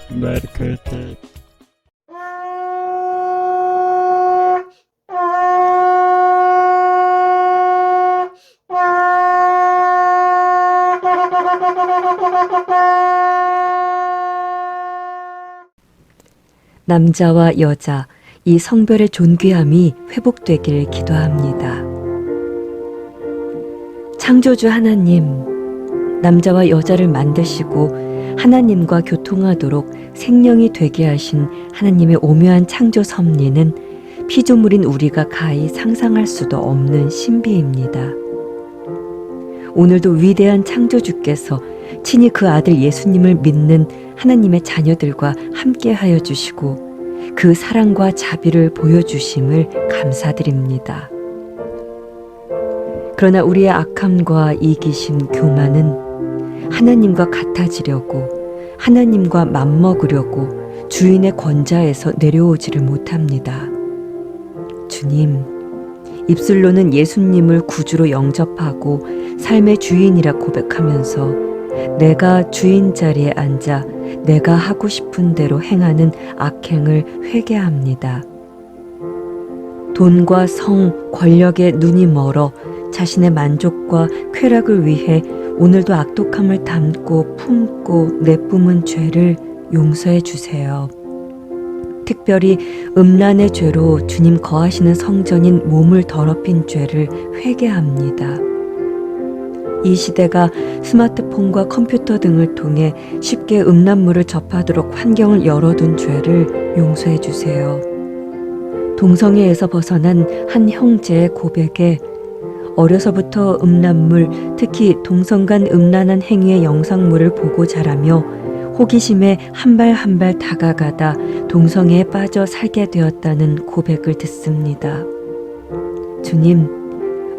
Merkete. 남자와 여자, 이 성별의 존귀함이 회복되길 기도합니다. 창조주 하나님, 남자와 여자를 만드시고 하나님과 교통하도록 생명이 되게 하신 하나님의 오묘한 창조 섭리는 피조물인 우리가 가히 상상할 수도 없는 신비입니다. 오늘도 위대한 창조주께서 친히 그 아들 예수님을 믿는 하나님의 자녀들과 함께하여 주시고 그 사랑과 자비를 보여주심을 감사드립니다. 그러나 우리의 악함과 이기심, 교만은 하나님과 같아지려고, 하나님과 맞먹으려고 주인의 권좌에서 내려오지를 못합니다. 주님, 입술로는 예수님을 구주로 영접하고 삶의 주인이라 고백하면서 내가 주인 자리에 앉아 내가 하고 싶은 대로 행하는 악행을 회개합니다. 돈과 성, 권력에 눈이 멀어 자신의 만족과 쾌락을 위해 오늘도 악독함을 담고 품고 내뿜은 죄를 용서해 주세요. 특별히 음란의 죄로 주님 거하시는 성전인 몸을 더럽힌 죄를 회개합니다. 이 시대가 스마트폰과 컴퓨터 등을 통해 쉽게 음란물을 접하도록 환경을 열어둔 죄를 용서해 주세요. 동성애에서 벗어난 한 형제의 고백에 어려서부터 음란물, 특히 동성 간 음란한 행위의 영상물을 보고 자라며 호기심에 한 발 한 발 다가가다 동성애에 빠져 살게 되었다는 고백을 듣습니다. 주님,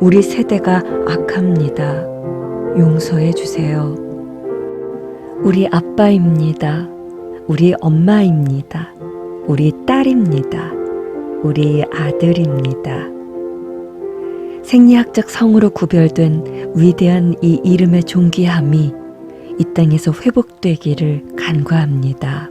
우리 세대가 악합니다. 용서해 주세요. 우리 아빠입니다. 우리 엄마입니다. 우리 딸입니다. 우리 아들입니다. 생리학적 성으로 구별된 위대한 이 이름의 존귀함이 이 땅에서 회복되기를 간구합니다.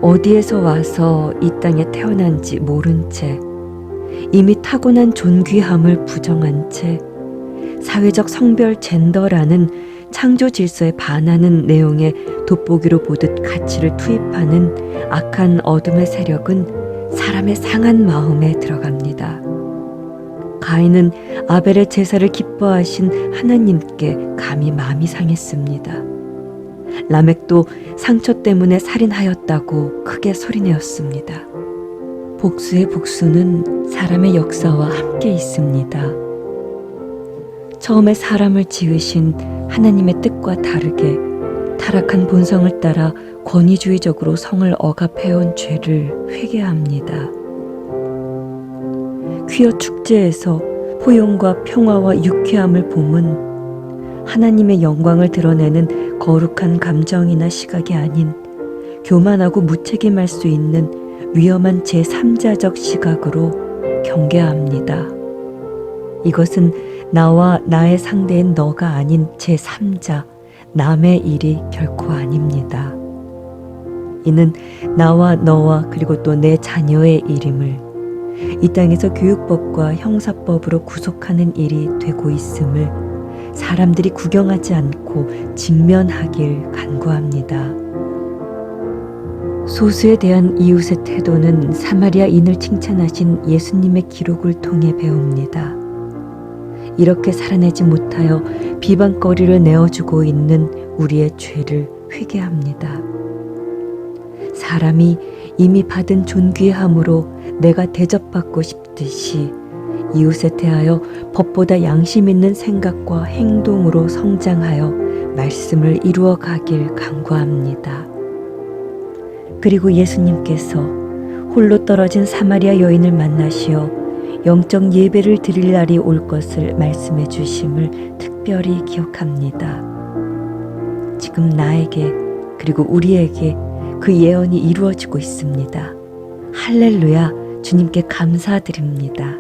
어디에서 와서 이 땅에 태어난지 모른 채 이미 타고난 존귀함을 부정한 채 사회적 성별 젠더라는 창조 질서에 반하는 내용의 돋보기로 보듯 가치를 투입하는 악한 어둠의 세력은 사람의 상한 마음에 들어갑니다. 가인은 아벨의 제사를 기뻐하신 하나님께 감히 마음이 상했습니다. 라멕도 상처 때문에 살인하였다고 크게 소리내었습니다. 복수의 복수는 사람의 역사와 함께 있습니다. 처음에 사람을 지으신 하나님의 뜻과 다르게 타락한 본성을 따라 권위주의적으로 성을 억압해온 죄를 회개합니다. 퀴어 축제에서 포용과 평화와 유쾌함을 봄은 하나님의 영광을 드러내는 거룩한 감정이나 시각이 아닌 교만하고 무책임할 수 있는 위험한 제3자적 시각으로 경계합니다. 이것은 나와 나의 상대인 너가 아닌 제3자, 남의 일이 결코 아닙니다. 이는 나와 너와 그리고 또 내 자녀의 일임을 이 땅에서 교육법과 형사법으로 구속하는 일이 되고 있음을 사람들이 구경하지 않고 직면하길 간구합니다. 소수에 대한 이웃의 태도는 사마리아인을 칭찬하신 예수님의 기록을 통해 배웁니다. 이렇게 살아내지 못하여 비방거리를 내어주고 있는 우리의 죄를 회개합니다. 사람이 이미 받은 존귀함으로 내가 대접받고 싶듯이 이웃에 대하여 법보다 양심 있는 생각과 행동으로 성장하여 말씀을 이루어 가길 간구합니다. 그리고 예수님께서 홀로 떨어진 사마리아 여인을 만나시어 영적 예배를 드릴 날이 올 것을 말씀해 주심을 특별히 기억합니다. 지금 나에게 그리고 우리에게 그 예언이 이루어지고 있습니다. 할렐루야, 주님께 감사드립니다.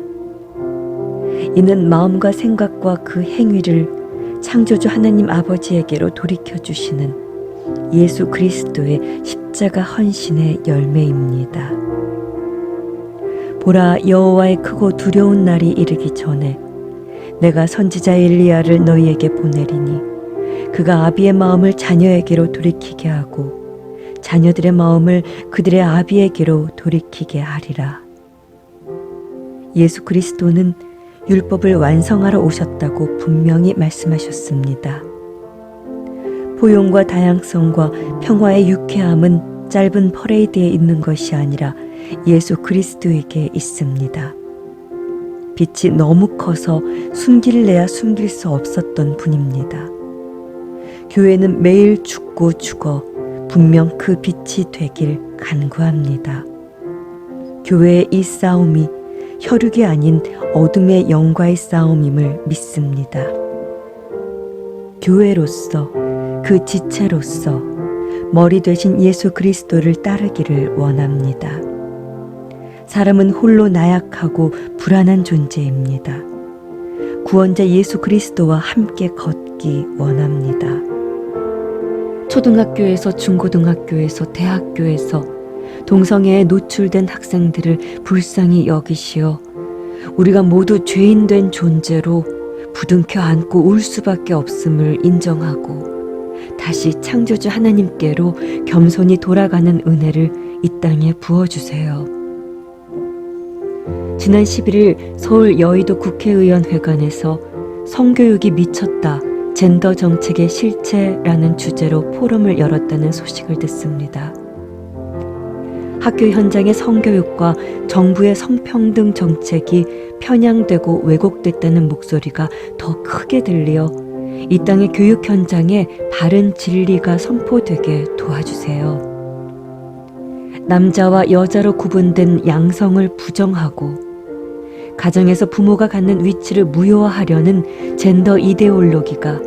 이는 마음과 생각과 그 행위를 창조주 하나님 아버지에게로 돌이켜 주시는 예수 그리스도의 십자가 헌신의 열매입니다. 보라, 여호와의 크고 두려운 날이 이르기 전에 내가 선지자 엘리야를 너희에게 보내리니 그가 아비의 마음을 자녀에게로 돌이키게 하고 자녀들의 마음을 그들의 아비에게로 돌이키게 하리라. 예수 그리스도는 율법을 완성하러 오셨다고 분명히 말씀하셨습니다. 포용과 다양성과 평화의 유쾌함은 짧은 퍼레이드에 있는 것이 아니라 예수 그리스도에게 있습니다. 빛이 너무 커서 숨길래야 숨길 수 없었던 분입니다. 교회는 매일 죽고 죽어 분명 그 빛이 되길 간구합니다. 교회의 이 싸움이 혈육이 아닌 어둠의 영과의 싸움임을 믿습니다. 교회로서, 그 지체로서 머리 되신 예수 그리스도를 따르기를 원합니다. 사람은 홀로 나약하고 불안한 존재입니다. 구원자 예수 그리스도와 함께 걷기 원합니다. 초등학교에서, 중고등학교에서, 대학교에서 동성애에 노출된 학생들을 불쌍히 여기시어 우리가 모두 죄인된 존재로 부둥켜 안고 울 수밖에 없음을 인정하고 다시 창조주 하나님께로 겸손히 돌아가는 은혜를 이 땅에 부어주세요. 지난 11일 서울 여의도 국회의원회관에서 성교육이 미쳤다, 젠더 정책의 실체라는 주제로 포럼을 열었다는 소식을 듣습니다. 학교 현장의 성교육과 정부의 성평등 정책이 편향되고 왜곡됐다는 목소리가 더 크게 들려 이 땅의 교육 현장에 바른 진리가 선포되게 도와주세요. 남자와 여자로 구분된 양성을 부정하고 가정에서 부모가 갖는 위치를 무효화하려는 젠더 이데올로기가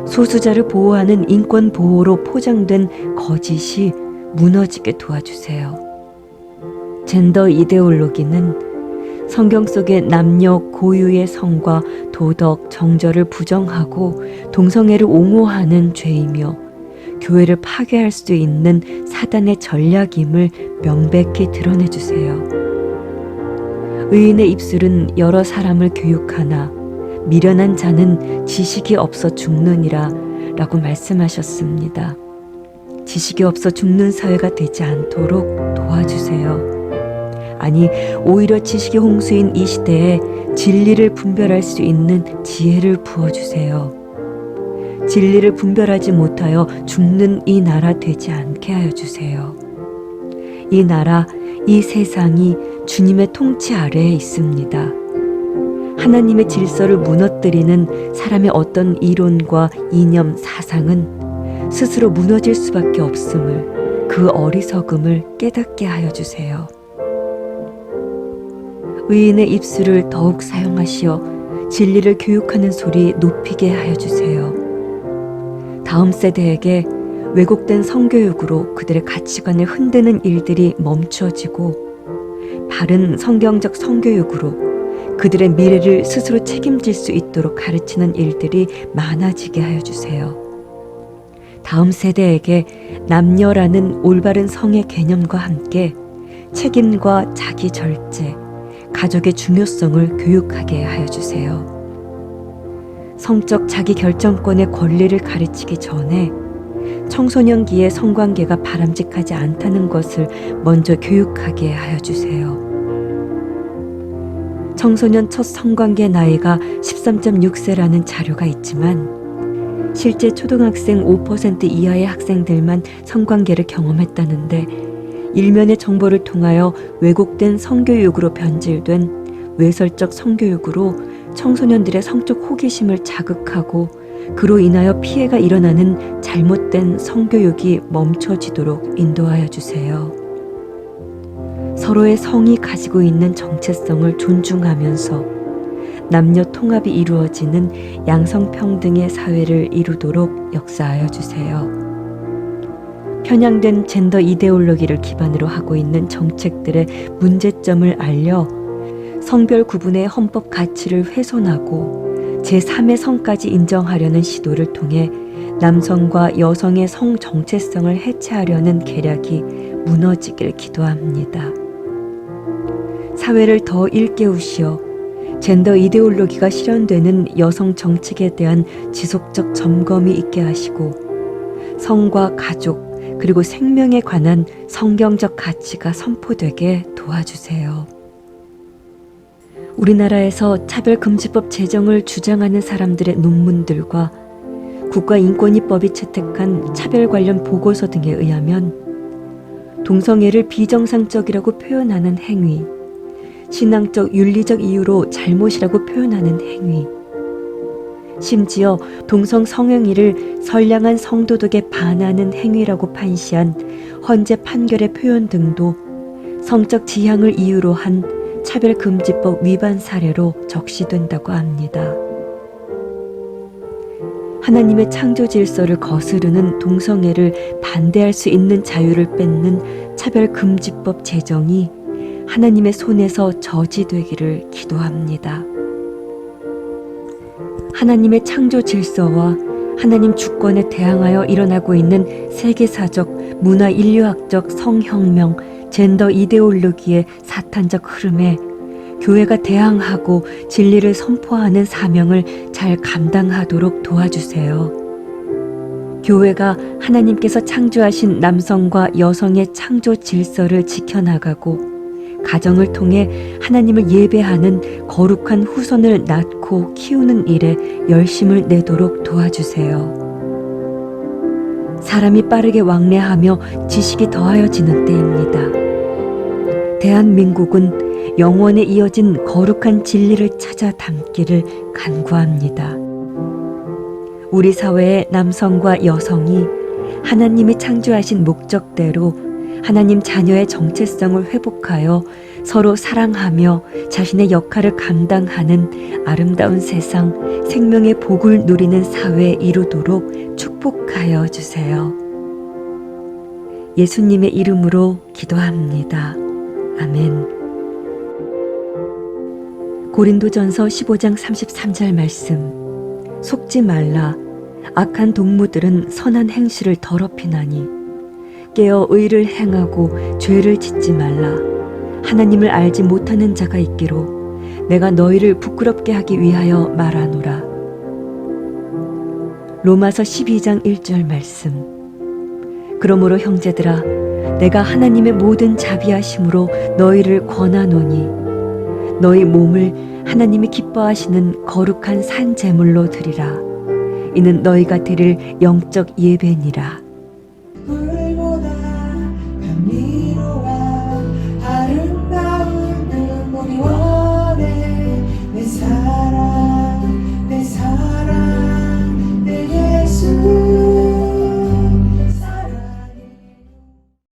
소수자를 보호하는 인권 보호로 포장된 거짓이 무너지게 도와주세요. 젠더 이데올로기는 성경 속의 남녀 고유의 성과 도덕, 정절을 부정하고 동성애를 옹호하는 죄이며 교회를 파괴할 수 있는 사단의 전략임을 명백히 드러내주세요. 의인의 입술은 여러 사람을 교육하나 미련한 자는 지식이 없어 죽느니라 라고 말씀하셨습니다. 지식이 없어 죽는 사회가 되지 않도록 도와주세요. 아니, 오히려 지식의 홍수인 이 시대에 진리를 분별할 수 있는 지혜를 부어주세요. 진리를 분별하지 못하여 죽는 이 나라 되지 않게 하여 주세요. 이 나라, 이 세상이 주님의 통치 아래에 있습니다. 하나님의 질서를 무너뜨리는 사람의 어떤 이론과 이념, 사상은 스스로 무너질 수밖에 없음을, 그 어리석음을 깨닫게 하여 주세요. 의인의 입술을 더욱 사용하시어 진리를 교육하는 소리 높이게 하여 주세요. 다음 세대에게 왜곡된 성교육으로 그들의 가치관을 흔드는 일들이 멈춰지고 바른 성경적 성교육으로 그들의 미래를 스스로 책임질 수 있도록 가르치는 일들이 많아지게 하여 주세요. 다음 세대에게 남녀라는 올바른 성의 개념과 함께 책임과 자기 절제, 가족의 중요성을 교육하게 하여 주세요. 성적 자기 결정권의 권리를 가르치기 전에 청소년기의 성관계가 바람직하지 않다는 것을 먼저 교육하게 하여 주세요. 청소년 첫 성관계 나이가 13.6세라는 자료가 있지만 실제 초등학생 5% 이하의 학생들만 성관계를 경험했다는데 일면의 정보를 통하여 왜곡된 성교육으로 변질된 외설적 성교육으로 청소년들의 성적 호기심을 자극하고 그로 인하여 피해가 일어나는 잘못된 성교육이 멈춰지도록 인도하여 주세요. 서로의 성이 가지고 있는 정체성을 존중하면서 남녀 통합이 이루어지는 양성평등의 사회를 이루도록 역사하여 주세요. 편향된 젠더 이데올로기를 기반으로 하고 있는 정책들의 문제점을 알려 성별 구분의 헌법 가치를 훼손하고 제3의 성까지 인정하려는 시도를 통해 남성과 여성의 성 정체성을 해체하려는 계략이 무너지길 기도합니다. 사회를 더 일깨우시어 젠더 이데올로기가 실현되는 여성 정책에 대한 지속적 점검이 있게 하시고 성과 가족 그리고 생명에 관한 성경적 가치가 선포되게 도와주세요. 우리나라에서 차별금지법 제정을 주장하는 사람들의 논문들과 국가인권위법이 채택한 차별 관련 보고서 등에 의하면 동성애를 비정상적이라고 표현하는 행위, 신앙적 윤리적 이유로 잘못이라고 표현하는 행위, 심지어 동성 성행위를 선량한 성도덕에 반하는 행위라고 판시한 헌재 판결의 표현 등도 성적 지향을 이유로 한 차별금지법 위반 사례로 적시된다고 합니다. 하나님의 창조 질서를 거스르는 동성애를 반대할 수 있는 자유를 뺏는 차별금지법 제정이 하나님의 손에서 저지되기를 기도합니다. 하나님의 창조 질서와 하나님 주권에 대항하여 일어나고 있는 세계사적, 문화 인류학적 성혁명, 젠더 이데올로기의 사탄적 흐름에 교회가 대항하고 진리를 선포하는 사명을 잘 감당하도록 도와주세요. 교회가 하나님께서 창조하신 남성과 여성의 창조 질서를 지켜나가고 가정을 통해 하나님을 예배하는 거룩한 후손을 낳고 키우는 일에 열심을 내도록 도와주세요. 사람이 빠르게 왕래하며 지식이 더하여지는 때입니다. 대한민국은 영원에 이어진 거룩한 진리를 찾아 담기를 간구합니다. 우리 사회의 남성과 여성이 하나님이 창조하신 목적대로 하나님 자녀의 정체성을 회복하여 서로 사랑하며 자신의 역할을 감당하는 아름다운 세상, 생명의 복을 누리는 사회에 이루도록 축복하여 주세요. 예수님의 이름으로 기도합니다. 아멘. 고린도전서 15장 33절 말씀. 속지 말라. 악한 동무들은 선한 행실을 더럽히나니 깨어 의를 행하고 죄를 짓지 말라. 하나님을 알지 못하는 자가 있기로 내가 너희를 부끄럽게 하기 위하여 말하노라. 로마서 12장 1절 말씀. 그러므로 형제들아, 내가 하나님의 모든 자비하심으로 너희를 권하노니 너희 몸을 하나님이 기뻐하시는 거룩한 산 제물로 드리라. 이는 너희가 드릴 영적 예배니라.